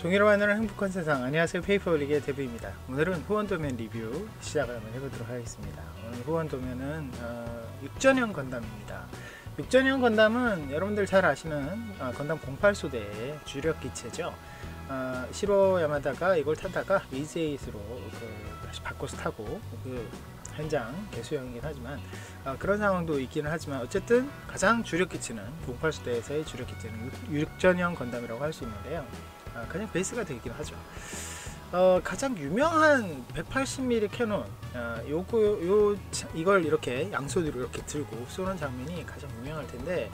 종이로 만드는 행복한 세상. 안녕하세요, 페이퍼블릭의 데브입니다. 오늘은 후원 도면 리뷰 시작을 한번 해보도록 하겠습니다. 오늘 후원 도면은 6전형 건담입니다. 6전형 건담은 여러분들 잘 아시는 건담 08소대의 주력 기체죠. 시로 야마다가 이걸 타다가 리즈8으로 다시 바꿔서 타고 현장 개수형이긴 하지만 그런 상황도 있기는 하지만 어쨌든 가장 주력 기체는 08소대에서의 주력 기체는 6전형 건담이라고 할 수 있는데요. 그냥 베이스가 되긴 하죠. 가장 유명한 180mm 캐논, 이걸 이렇게 양손으로 이렇게 들고 쏘는 장면이 가장 유명할 텐데,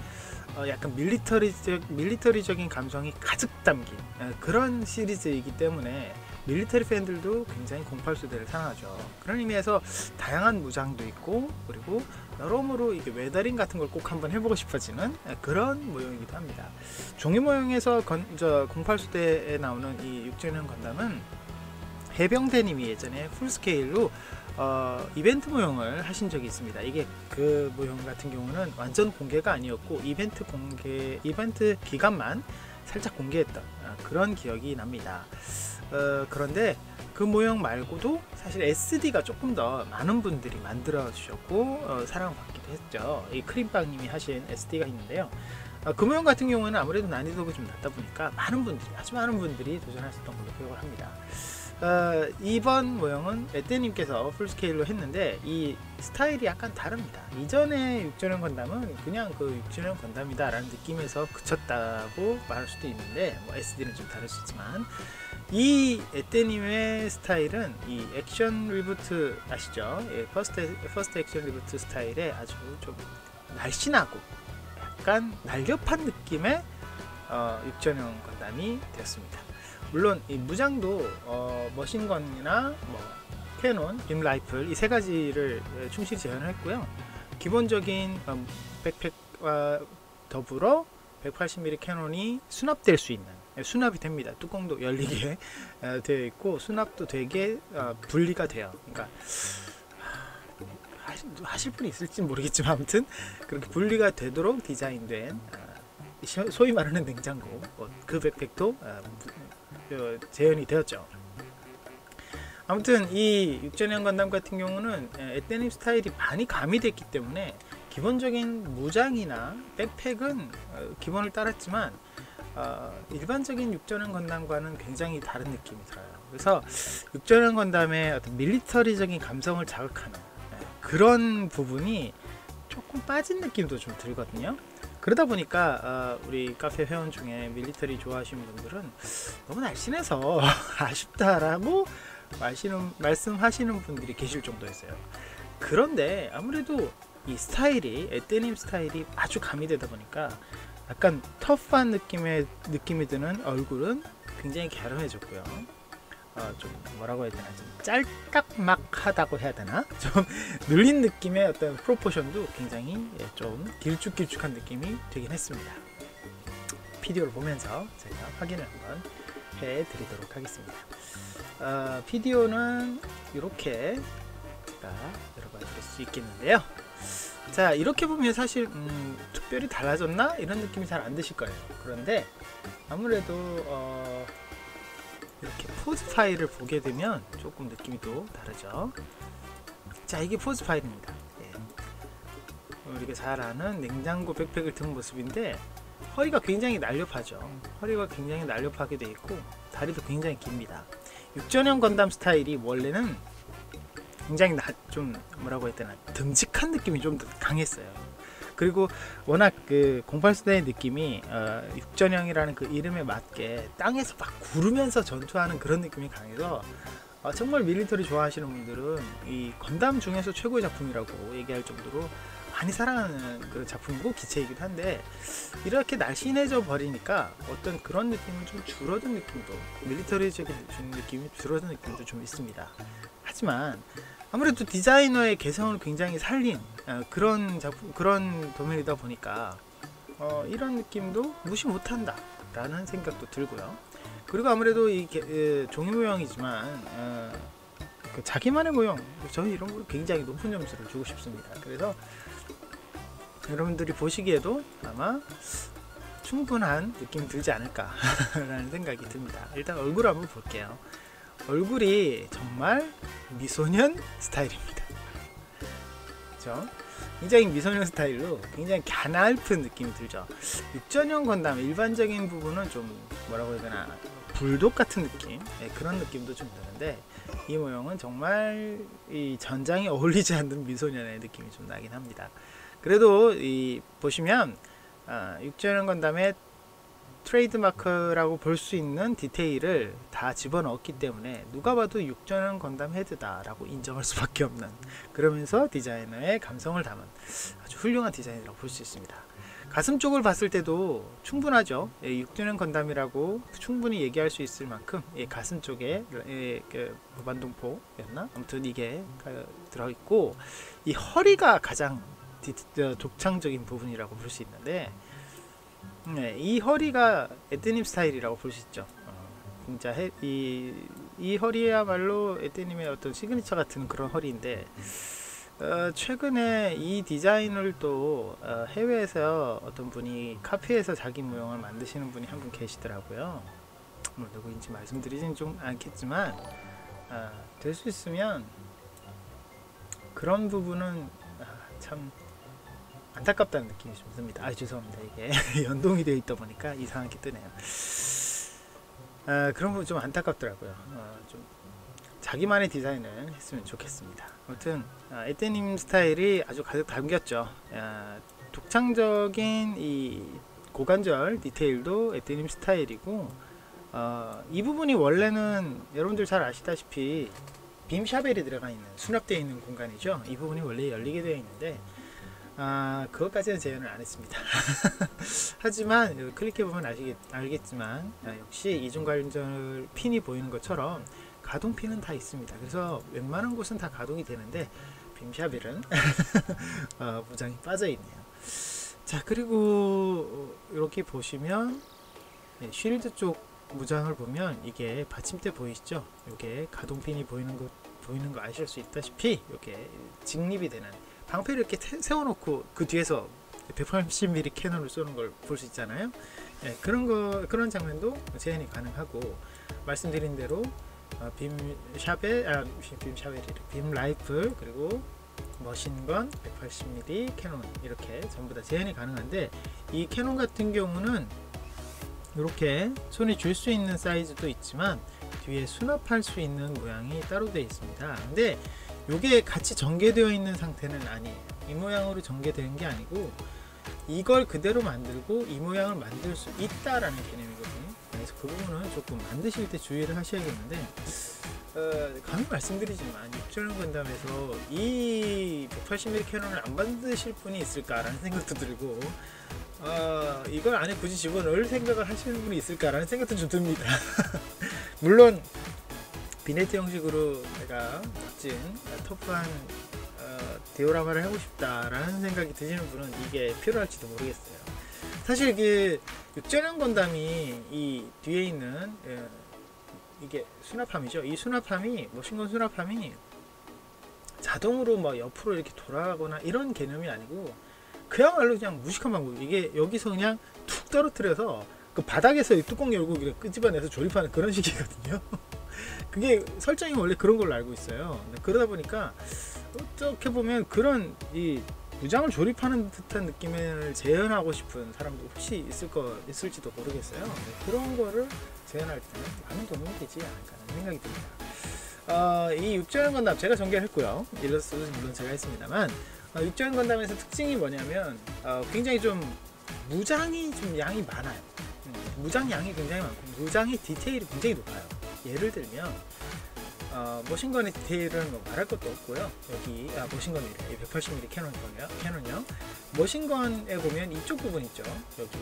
약간 밀리터리적인 감성이 가득 담긴 그런 시리즈이기 때문에 밀리터리 팬들도 굉장히 08소대를 사랑하죠. 그런 의미에서 다양한 무장도 있고, 그리고 여러모로 이게 웨더링 같은 걸 꼭 한번 해보고 싶어지는 그런 모형이기도 합니다. 종이 모형에서 08소대에 나오는 이 6전형 건담은 해병대님이 예전에 풀스케일로 이벤트 모형을 하신 적이 있습니다. 이게 그 모형 같은 경우는 완전 공개가 아니었고 이벤트 기간만 살짝 공개했던 그런 기억이 납니다. 그런데 그 모형 말고도 사실 SD가 조금 더 많은 분들이 만들어 주셨고 사랑을 받기도 했죠. 이 크림빵님이 하신 SD가 있는데요. 그 모형 같은 경우는 아무래도 난이도가 좀 낮다 보니까 아주 많은 분들이 도전하셨던 걸로 기억을 합니다. 이번 모형은 에떼님께서 풀스케일로 했는데 이 스타일이 약간 다릅니다. 이전에 6전형 건담은 그냥 그 6전형 건담이다 라는 느낌에서 그쳤다고 말할 수도 있는데, SD는 좀 다를 수 있지만, 이 에떼님의 스타일은 이 액션 리부트 아시죠? 예, 퍼스트 액션 리부트 스타일에 아주 좀 날씬하고 약간 날렵한 느낌의 6전형 건담이 되었습니다. 물론 이 무장도 머신건이나 캐논, 빔 라이플 이 세 가지를 충실히 재현을 했고요. 기본적인 백팩과 더불어 180mm 캐논이 수납될 수 있는, 수납이 됩니다. 뚜껑도 열리게 되어 있고 수납도 되게 분리가 돼요. 그러니까 하실 분이 있을지 모르겠지만 아무튼 그렇게 분리가 되도록 디자인된 소위 말하는 냉장고, 그 백팩도 재현이 되었죠. 아무튼 이 6전형 건담 같은 경우는 에떼님 스타일이 많이 가미됐기 때문에 기본적인 무장이나 백팩은 기본을 따랐지만 일반적인 6전형 건담과는 굉장히 다른 느낌이 들어요. 그래서 6전형 건담의 어떤 밀리터리적인 감성을 자극하는 그런 부분이 조금 빠진 느낌도 좀 들거든요. 그러다 보니까 우리 카페 회원 중에 밀리터리 좋아하시는 분들은 너무 날씬해서 아쉽다라고 말씀하시는 분들이 계실 정도였어요. 그런데 아무래도 이 스타일이 에떼님 스타일이 아주 가미되다 보니까 약간 터프한 느낌이 드는 얼굴은 굉장히 갸름해졌고요. 좀 뭐라고 해야 되나, 좀 짤딱막하다고 해야 되나, 좀 눌린 느낌의 어떤 프로포션도 굉장히 좀 길쭉길쭉한 느낌이 되긴 했습니다. 비디오를 보면서 제가 확인을 한번 해드리도록 하겠습니다. 비디오는 이렇게 제가 열어봐 드릴 수 있겠는데요. 자, 이렇게 보면 사실 특별히 달라졌나 이런 느낌이 잘 안 드실 거예요. 그런데 아무래도 이렇게 포즈 파일을 보게 되면 조금 느낌이 또 다르죠. 자, 이게 포즈 파일입니다. 우리가 잘 아는 냉장고 백팩을 든 모습인데 허리가 굉장히 날렵하죠. 허리가 굉장히 날렵하게 되어 있고 다리도 굉장히 깁니다. 6전형 건담 스타일이 원래는 굉장히 좀 뭐라고 해야 되나, 듬직한 느낌이 좀 더 강했어요. 그리고 워낙 그 08소대의 느낌이 6전형이라는 그 이름에 맞게 땅에서 막 구르면서 전투하는 그런 느낌이 강해서 정말 밀리터리 좋아하시는 분들은 이 건담 중에서 최고의 작품이라고 얘기할 정도로 많이 사랑하는 그런 작품이고 기체이기도 한데, 이렇게 날씬해져 버리니까 어떤 그런 느낌은 좀 줄어든 느낌도, 밀리터리적인 느낌이 줄어든 느낌도 좀 있습니다. 하지만 아무래도 디자이너의 개성을 굉장히 살린 그런 도면이다 보니까 이런 느낌도 무시 못한다 라는 생각도 들고요. 그리고 아무래도 이 종이 모형이지만 자기만의 모형, 저는 이런 거 굉장히 높은 점수를 주고 싶습니다. 그래서 여러분들이 보시기에도 아마 충분한 느낌이 들지 않을까 라는 생각이 듭니다. 일단 얼굴 한번 볼게요. 얼굴이 정말 미소년 스타일입니다. 그렇죠? 굉장히 미소년 스타일로 굉장히 가냘픈 느낌이 들죠. 육전형 건담 일반적인 부분은 좀 뭐라고 해야 되나, 불독 같은 느낌, 네, 그런 느낌도 좀 드는데 이 모형은 정말 이 전장에 어울리지 않는 미소년의 느낌이 좀 나긴 합니다. 그래도 이 보시면 육전형 건담의 트레이드마크라고 볼 수 있는 디테일을 다 집어넣었기 때문에 누가 봐도 육전형 건담 헤드다 라고 인정할 수밖에 없는, 그러면서 디자이너의 감성을 담은 아주 훌륭한 디자인이라고 볼 수 있습니다. 가슴 쪽을 봤을 때도 충분하죠. 육전형 건담이라고 충분히 얘기할 수 있을 만큼 가슴 쪽에 무반동포였나? 아무튼 이게 들어있고, 이 허리가 가장 독창적인 부분이라고 볼 수 있는데, 이 허리가 에떼님 스타일이라고 볼 수 있죠. 진짜 이 허리야말로 에떼님의 어떤 시그니처 같은 그런 허리인데, 최근에 이 디자인을 또 해외에서 어떤 분이 카피해서 자기 모형을 만드시는 분이 한 분 계시더라고요. 뭐 누구인지 말씀드리진 좀 않겠지만 될 수 있으면 그런 부분은 참 안타깝다는 느낌이 좀 듭니다. 죄송합니다. 이게 연동이 되어 있다 보니까 이상하게 뜨네요. 그런 부분 좀 안타깝더라고요. 좀 자기만의 디자인을 했으면 좋겠습니다. 아무튼 에떼님 스타일이 아주 가득 담겼죠. 독창적인 이 고관절 디테일도 에떼님 스타일이고, 이 부분이 원래는 여러분들 잘 아시다시피 빔 샤벨이 들어가 있는, 수납되어 있는 공간이죠. 이 부분이 원래 열리게 되어 있는데 그것까지는 재현을 안 했습니다. 하지만 클릭해보면 알겠지만 역시 이중관절 핀이 보이는 것처럼 가동 핀은 다 있습니다. 그래서 웬만한 곳은 다 가동이 되는데 빔샤벨은 무장이 빠져 있네요. 자, 그리고 이렇게 보시면 쉴드 쪽 무장을 보면 이게 받침대 보이시죠? 이게 가동 핀이 보이는 거 아실 수 있다시피 이렇게 직립이 되는, 방패를 이렇게 세워놓고 그 뒤에서 180mm 캐논을 쏘는 걸 볼 수 있잖아요. 그런 장면도 재현이 가능하고, 말씀드린 대로 빔 라이플 그리고 머신건 180mm 캐논 이렇게 전부 다 재현이 가능한데, 이 캐논 같은 경우는 이렇게 손에 줄 수 있는 사이즈도 있지만 뒤에 수납할 수 있는 모양이 따로 되어 있습니다. 근데 이게 같이 전개되어 있는 상태는 아니에요. 이 모양으로 전개되는 게 아니고 이걸 그대로 만들고 이 모양을 만들 수 있다라는 개념이거든요. 그래서 그 부분은 조금 만드실 때 주의를 하셔야겠는데, 감히 말씀드리지만 육전형 건담에서 이 180mm 캐논을 안 만드실 분이 있을까라는 생각도 들고, 이걸 안에 굳이 집어넣을 생각을 하시는 분이 있을까라는 생각도 좀 듭니다. 물론 비네트 형식으로 내가 멋진 터프한 디오라마를 하고 싶다라는 생각이 드시는 분은 이게 필요할지도 모르겠어요. 사실 이게 육전형 건담이 이 뒤에 있는 이게 수납함이죠. 이 수납함이, 머신건 수납함이 자동으로 막 옆으로 이렇게 돌아가거나 이런 개념이 아니고 그야말로 그냥 무식한 방법. 이게 여기서 그냥 툭 떨어뜨려서 그 바닥에서 이 뚜껑 열고 끄집어내서 조립하는 그런 식이거든요. 그게 설정이 원래 그런 걸로 알고 있어요. 그러다 보니까 어떻게 보면 그런 이 무장을 조립하는 듯한 느낌을 재현하고 싶은 사람도 혹시 있을지도 모르겠어요. 그런 거를 재현할 때는 많은 도움이 되지 않을까 하는 생각이 듭니다. 이 육전형 건담 제가 전개를 했고요. 일러스트도 물론 제가 했습니다만, 육전형 건담에서 특징이 뭐냐면 굉장히 좀 무장이 좀 양이 많아요. 무장 양이 굉장히 많고 무장의 디테일이 굉장히 높아요. 예를 들면 머신건의 디테일은 뭐 말할 것도 없고요. 여기 머신건이래. 180mm 캐논이요. 머신건에 보면 이쪽 부분 있죠. 여기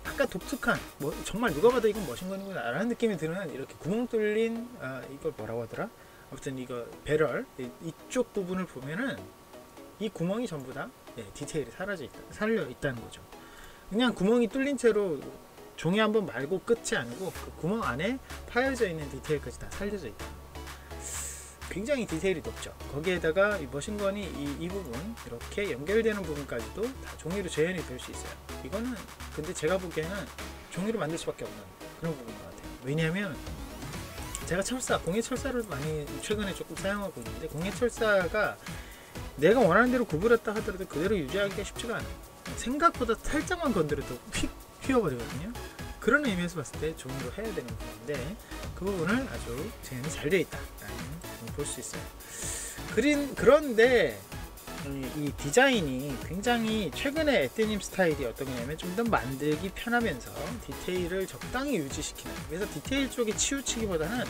약간 독특한, 정말 누가 봐도 이건 머신건이구나 라는 느낌이 드는 이렇게 구멍 뚫린 이걸 뭐라고 하더라? 아무튼 이거 배럴 이쪽 부분을 보면은 이 구멍이 전부 다 디테일이 살려 있다는 거죠. 그냥 구멍이 뚫린 채로 종이 한번 말고 끝이 아니고 그 구멍 안에 파여져 있는 디테일까지 다 살려져 있다. 굉장히 디테일이 높죠. 거기에다가 이 머신건이 이 부분 이렇게 연결되는 부분까지도 다 종이로 재현이 될 수 있어요. 이거는 근데 제가 보기에는 종이로 만들 수밖에 없는 그런 부분인 것 같아요. 왜냐하면 제가 공예 철사를 많이 최근에 조금 사용하고 있는데, 공예 철사가 내가 원하는 대로 구부렸다 하더라도 그대로 유지하기가 쉽지가 않아요. 생각보다 살짝만 건드려도 휙 휘어버리거든요. 그런 의미에서 봤을 때 종이로 해야 되는 부분인데, 그 부분을 아주 재현이 잘 되어 있다 볼 수 있어요. 그런데 이 디자인이 굉장히 최근에 에떼님 스타일이 어떤 거냐면 좀 더 만들기 편하면서 디테일을 적당히 유지시키는, 그래서 디테일 쪽에 치우치기보다는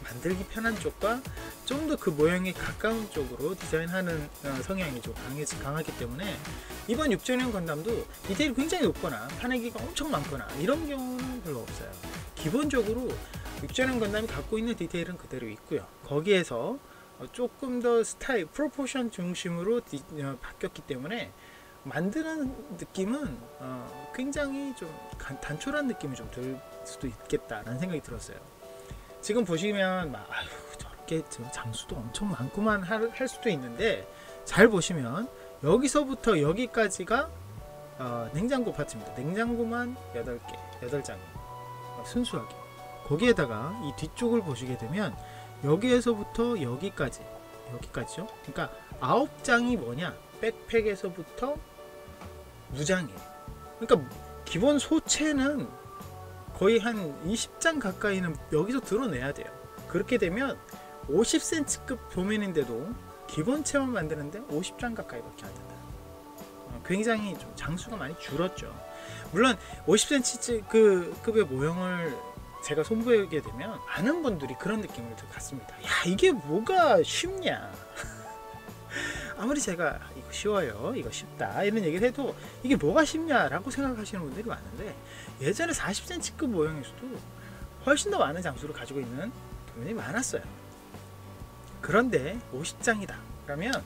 만들기 편한 쪽과 좀 더 그 모양에 가까운 쪽으로 디자인하는 성향이 좀 강하기 때문에 이번 6주년 건담도 디테일이 굉장히 높거나 파내기가 엄청 많거나 이런 경우는 별로 없어요. 기본적으로 6주년 건담이 갖고 있는 디테일은 그대로 있고요. 거기에서 조금 더 스타일, 프로포션 중심으로 바뀌었기 때문에 만드는 느낌은 굉장히 좀 단촐한 느낌이 좀 들 수도 있겠다라는 생각이 들었어요. 지금 보시면 막 아유, 저렇게 장수도 엄청 많구만 할 수도 있는데, 잘 보시면 여기서부터 여기까지가 냉장고 파츠입니다. 냉장고만 8장 순수하게. 거기에다가 이 뒤쪽을 보시게 되면 여기에서부터 여기까지죠. 그러니까 9장이 뭐냐, 백팩에서부터 무장이에요. 그러니까 기본 소체는 거의 한 20장 가까이는 여기서 드러내야 돼요. 그렇게 되면 50cm급 도면인데도 기본체만 만드는데 50장 가까이밖에 안 된다. 굉장히 좀 장수가 많이 줄었죠. 물론 50cm 급의 모형을 제가 손보이게 되면 많은 분들이 그런 느낌을 갖습니다. 야, 이게 뭐가 쉽냐. 아무리 제가 이거 쉬워요, 이거 쉽다 이런 얘기를 해도 이게 뭐가 쉽냐라고 생각하시는 분들이 많은데, 예전에 40cm급 모형에서도 훨씬 더 많은 장수를 가지고 있는 도면이 많았어요. 그런데 50장이다 그러면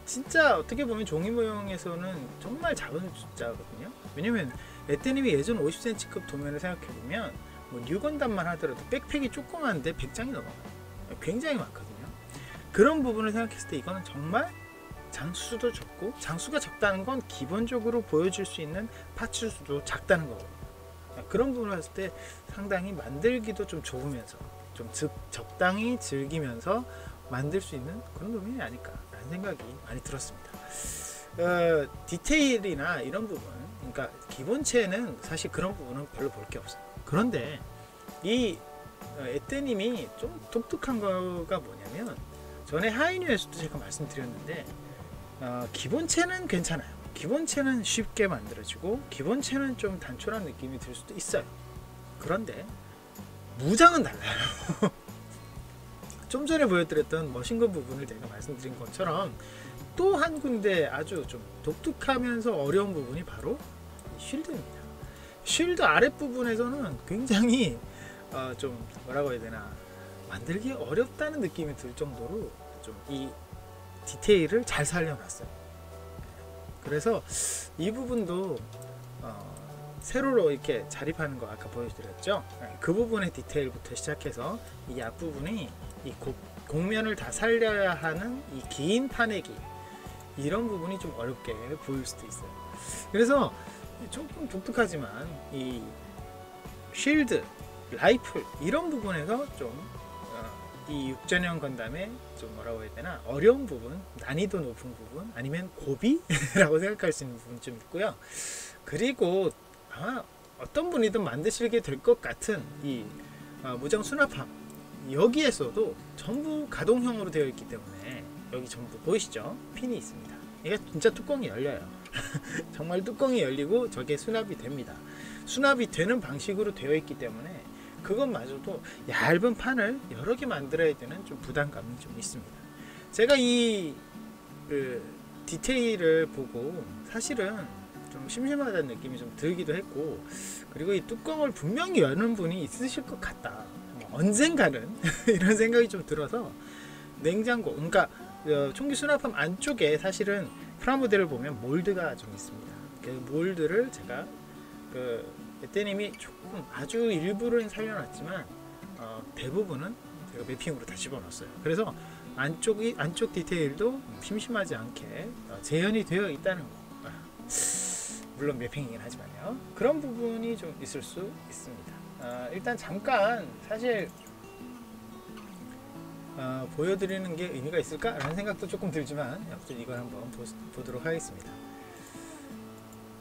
진짜 어떻게 보면 종이 모형에서는 정말 작은 숫자거든요. 왜냐면 에떼님이 예전 50cm급 도면을 생각해보면 뭐 뉴건담만 하더라도 백팩이 조그만데 100장이 넘어가요. 굉장히 많거든요. 그런 부분을 생각했을 때 이거는 정말 장수도 적고, 장수가 적다는 건 기본적으로 보여줄 수 있는 파츠 수도 작다는 거거든요. 그런 부분을 봤을 때 상당히 만들기도 좀 좋으면서 좀 적당히 즐기면서 만들 수 있는 그런 도면이 아닐까라는 생각이 많이 들었습니다. 디테일이나 이런 부분, 그러니까 기본체는 사실 그런 부분은 별로 볼 게 없어요. 그런데 이 에떼님이 좀 독특한 거가 뭐냐면, 전에 하이뉴에서도 제가 말씀드렸는데 기본체는 괜찮아요. 기본체는 쉽게 만들어지고 기본체는 좀 단촐한 느낌이 들 수도 있어요. 그런데 무장은 달라요. 좀 전에 보여드렸던 머신건 부분을 제가 말씀드린 것처럼 또 한 군데 아주 좀 독특하면서 어려운 부분이 바로 쉴드입니다. 쉴드 아랫부분에서는 굉장히 좀 뭐라고 해야 되나, 만들기 어렵다는 느낌이 들 정도로 좀 이 디테일을 잘 살려놨어요. 그래서 이 부분도 세로로 이렇게 자립하는 거 아까 보여드렸죠. 그 부분의 디테일부터 시작해서 이 앞부분이 이 곡면을 다 살려야 하는 이 긴 파내기, 이런 부분이 좀 어렵게 보일 수도 있어요. 그래서 조금 독특하지만 이 쉴드, 라이플 이런 부분에서 좀 이 6전형 건담의 좀 뭐라고 해야 되나, 어려운 부분, 난이도 높은 부분, 아니면 고비라고 생각할 수 있는 부분 좀 있고요. 그리고 아마 어떤 분이든 만드시게 될 것 같은 이 무장 수납함, 여기에서도 전부 가동형으로 되어 있기 때문에 여기 전부 보이시죠? 핀이 있습니다. 이게 진짜 뚜껑이 열려요. 정말 뚜껑이 열리고 저게 수납이 됩니다. 수납이 되는 방식으로 되어 있기 때문에 그것마저도 얇은 판을 여러 개 만들어야 되는 좀 부담감이 좀 있습니다. 제가 이 디테일을 보고 사실은 좀 심심하다는 느낌이 좀 들기도 했고, 그리고 이 뚜껑을 분명히 여는 분이 있으실 것 같다, 언젠가는 이런 생각이 좀 들어서, 냉장고, 그러니까 총기 수납함 안쪽에 사실은 프라모델을 보면 몰드가 좀 있습니다. 그 몰드를 제가 에떼님이 조금 아주 일부는 살려놨지만 대부분은 제가 매핑으로 다 집어넣었어요. 그래서 안쪽 디테일도 심심하지 않게 재현이 되어 있다는 거. 물론 매핑이긴 하지만요. 그런 부분이 좀 있을 수 있습니다. 일단 잠깐 사실 보여드리는 게 의미가 있을까? 라는 생각도 조금 들지만 아무튼 이걸 한번 보도록 하겠습니다.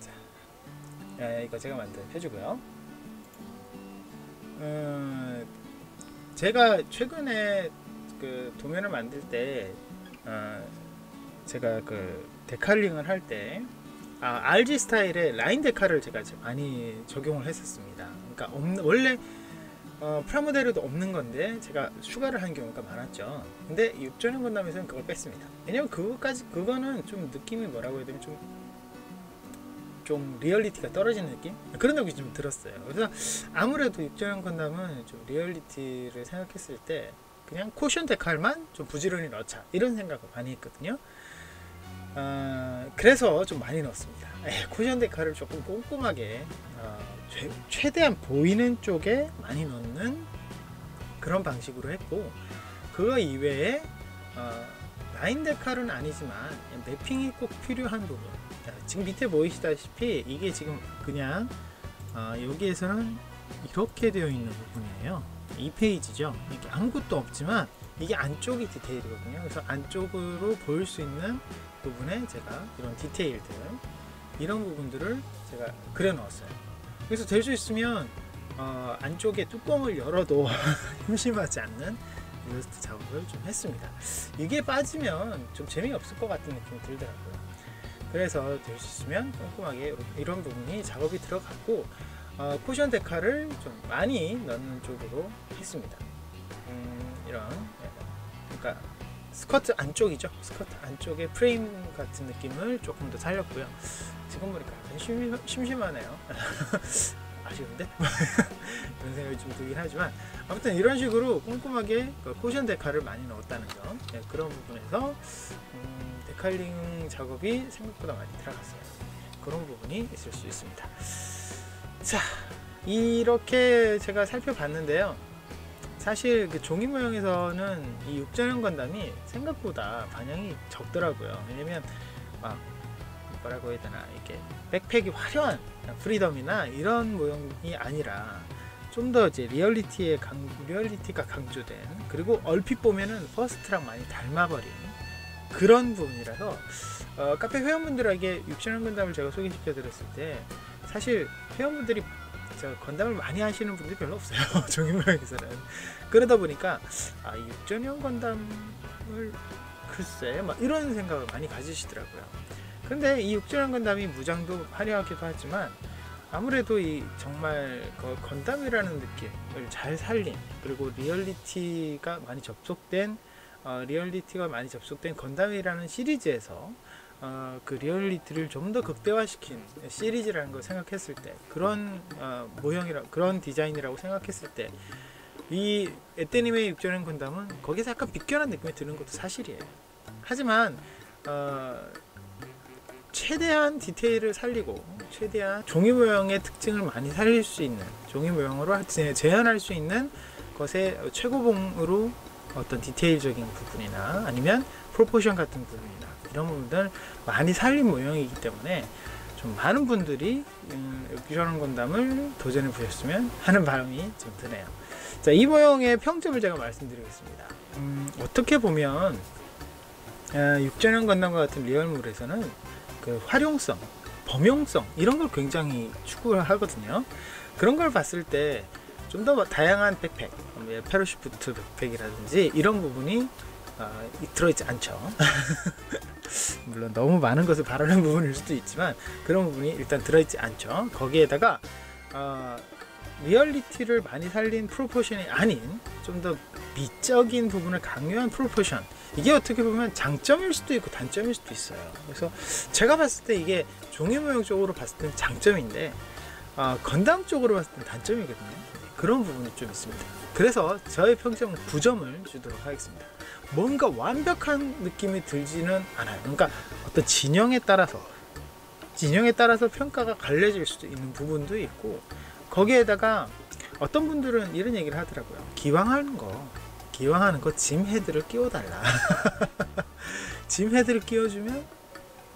자, 이거 제가 만든 표주고요. 제가 최근에 그 도면을 만들 때 제가 그 데칼링을 할 때 RG 스타일의 라인 데칼을 제가 많이 적용을 했었습니다. 그러니까 원래 프라모델에도 없는 건데 제가 추가를 한 경우가 많았죠. 근데 6전형 건담에서는 그걸 뺐습니다. 왜냐면 그거는 좀 느낌이 뭐라고 해야 되면 좀 리얼리티가 떨어지는 느낌? 그런 느낌이 좀 들었어요. 그래서 아무래도 6전형 건담은 좀 리얼리티를 생각했을 때 그냥 쿠션 데칼만 좀 부지런히 넣자 이런 생각을 많이 했거든요. 그래서 좀 많이 넣었습니다. 쿠션 데칼을 조금 꼼꼼하게 최대한 보이는 쪽에 많이 넣는 그런 방식으로 했고, 그거 이외에 라인 데칼은 아니지만 매핑이 꼭 필요한 부분, 지금 밑에 보이시다시피 이게 지금 그냥 여기에서는 이렇게 되어 있는 부분이에요. 이 페이지죠. 이게 아무것도 없지만 이게 안쪽이 디테일이거든요. 그래서 안쪽으로 보일 수 있는 부분에 제가 이런 디테일들, 이런 부분들을 제가 그려 넣었어요. 그래서 될 수 있으면 안쪽에 뚜껑을 열어도 심심하지 않는 일러스트 작업을 좀 했습니다. 이게 빠지면 좀 재미없을 것 같은 느낌이 들더라고요. 그래서 될 수 있으면 꼼꼼하게 이런 부분이 작업이 들어갔고, 쿠션 데칼을 좀 많이 넣는 쪽으로 했습니다. 이런, 그러니까 스커트 안쪽이죠. 스커트 안쪽에 프레임 같은 느낌을 조금 더 살렸고요. 지금 보니까 약간 심심하네요. 아쉬운데? 이런 생각이 좀 들긴 하지만, 아무튼 이런 식으로 꼼꼼하게 쿠션 데칼을 많이 넣었다는 점, 그런 부분에서 데칼링 작업이 생각보다 많이 들어갔어요. 그런 부분이 있을 수 있습니다. 자, 이렇게 제가 살펴봤는데요. 사실 그 종이 모형에서는 이 6전형 건담이 생각보다 반향이 적더라고요. 왜냐면 뭐라고 해야 되나, 이렇게 백팩이 화려한 프리덤이나 이런 모형이 아니라 좀 더 이제 리얼리티가 강조된, 그리고 얼핏 보면은 퍼스트랑 많이 닮아버린 그런 부분이라서 카페 회원분들에게 6전형 건담을 제가 소개시켜 드렸을 때 사실 회원분들이 건담을 많이 하시는 분들이 별로 없어요. 종이 모양에서는. 그러다 보니까 이 6전형 건담을 글쎄 막 이런 생각을 많이 가지시더라고요. 근데 이 6전형 건담이 무장도 화려하기도 하지만 아무래도 이 정말 건담이라는 느낌을 잘 살린, 그리고 리얼리티가 많이 접속된 건담이라는 시리즈에서 그 리얼리티를 좀 더 극대화시킨 시리즈라는 걸 생각했을 때, 그런 그런 디자인이라고 생각했을 때, 이 에떼님의 6전형 건담은 거기서 약간 비껴난 느낌이 드는 것도 사실이에요. 하지만 최대한 디테일을 살리고 최대한 종이 모형의 특징을 많이 살릴 수 있는, 종이 모형으로 재현할 수 있는 것의 최고봉으로 어떤 디테일적인 부분이나 아니면 프로포션 같은 부분이나 이런 부분들 많이 살린 모형이기 때문에 좀 많은 분들이 6전형 건담을 도전해 보셨으면 하는 바람이 좀 드네요. 자, 이 모형의 평점을 제가 말씀드리겠습니다. 어떻게 보면 6전형 건담과 같은 리얼물에서는 그 활용성, 범용성 이런 걸 굉장히 추구를 하거든요. 그런 걸 봤을 때 좀 더 다양한 백팩, 패러슈트 백팩이라든지 이런 부분이 들어있지 않죠. 물론 너무 많은 것을 바라는 부분일 수도 있지만 그런 부분이 일단 들어있지 않죠. 거기에다가 리얼리티를 많이 살린 프로포션이 아닌 좀 더 미적인 부분을 강요한 프로포션, 이게 어떻게 보면 장점일 수도 있고 단점일 수도 있어요. 그래서 제가 봤을 때 이게 종이 모형 쪽으로 봤을 때는 장점인데 건담 쪽으로 봤을 때는 단점이거든요. 그런 부분이 좀 있습니다. 그래서 저의 평점은 9점을 주도록 하겠습니다. 뭔가 완벽한 느낌이 들지는 않아요. 그러니까 어떤 진영에 따라서 평가가 갈려질 수도 있는 부분도 있고, 거기에다가 어떤 분들은 이런 얘기를 하더라고요. 기왕 하는 거 기왕하는 거 짐 헤드를 끼워달라. 짐 헤드를 끼워주면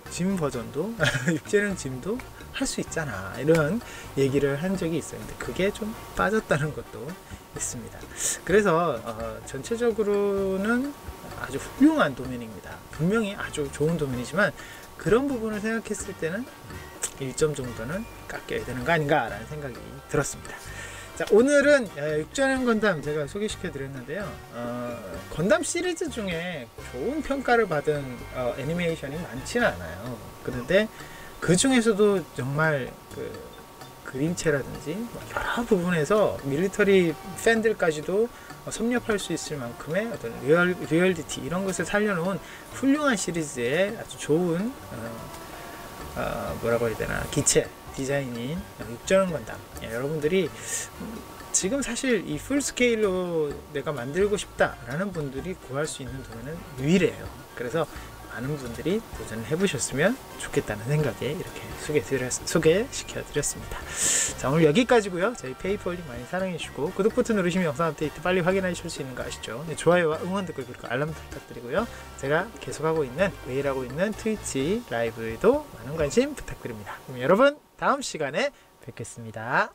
짐 버전도 육제령 짐도 할 수 있잖아, 이런 얘기를 한 적이 있어요. 근데 그게 좀 빠졌다는 것도 있습니다. 그래서 전체적으로는 아주 훌륭한 도면입니다. 분명히 아주 좋은 도면이지만 그런 부분을 생각했을 때는 1점 정도는 깎여야 되는 거 아닌가 라는 생각이 들었습니다. 자, 오늘은 6전형 건담 제가 소개시켜 드렸는데요. 건담 시리즈 중에 좋은 평가를 받은 애니메이션이 많지는 않아요. 그런데 그 중에서도 정말 그 그림체라든지 여러 부분에서 밀리터리 팬들까지도 섭렵할 수 있을 만큼의 어떤 리얼리티 이런 것을 살려놓은 훌륭한 시리즈의 아주 좋은 뭐라고 해야 되나, 기체 디자인인 육전형 건담, 여러분들이 지금 사실 이 풀스케일로 내가 만들고 싶다 라는 분들이 구할 수 있는 도면은 유일해요. 그래서 많은 분들이 도전을 해보셨으면 좋겠다는 생각에 이렇게 소개시켜 드렸습니다. 자, 오늘 여기까지고요. 저희 페이퍼링 많이 사랑해 주시고 구독 버튼 누르시면 영상 업데이트 빨리 확인하실 수 있는 거 아시죠? 네, 좋아요와 응원 댓글 그리고 알람 부탁드리고요. 제가 계속하고 있는, 매일 하고 있는 트위치 라이브에도 많은 관심 부탁드립니다. 그럼 여러분 다음 시간에 뵙겠습니다.